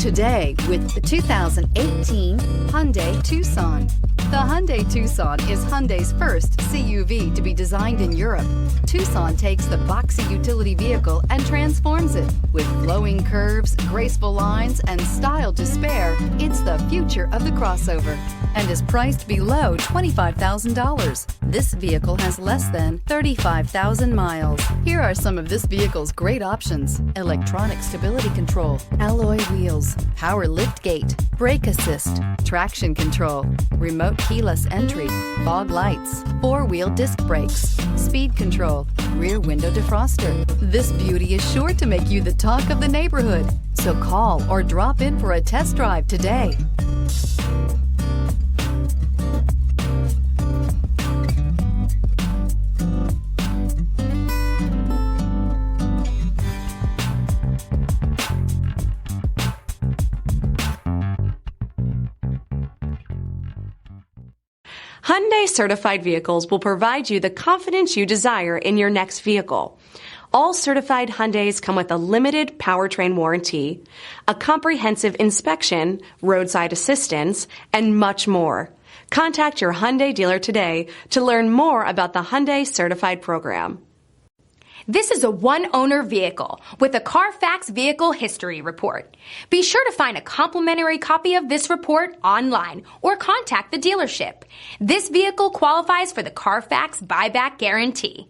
today with the 2018 Hyundai Tucson. The Hyundai Tucson is Hyundai's first CUV to be designed in Europe. Tucson takes the boxy utility vehicle and transforms it. With flowing curves, graceful lines, and style to spare, it's the future of the crossover and is priced below $25,000. This vehicle has less than 35,000 miles. Here are some of this vehicle's great options: electronic stability control, alloy wheels, power lift gate, brake assist, traction control, remote keyless entry, fog lights, four-wheel disc brakes, speed control, rear window defroster. This beauty is sure to make you the talk of the neighborhood. So call or drop in for a test drive today. Hyundai certified vehicles will provide you the confidence you desire in your next vehicle. All certified Hyundais come with a limited powertrain warranty, a comprehensive inspection, roadside assistance, and much more. Contact your Hyundai dealer today to learn more about the Hyundai certified program. This is a one-owner vehicle with a CARFAX Vehicle History Report. Be sure to find a complimentary copy of this report online or contact the dealership. This vehicle qualifies for the CARFAX Buyback Guarantee.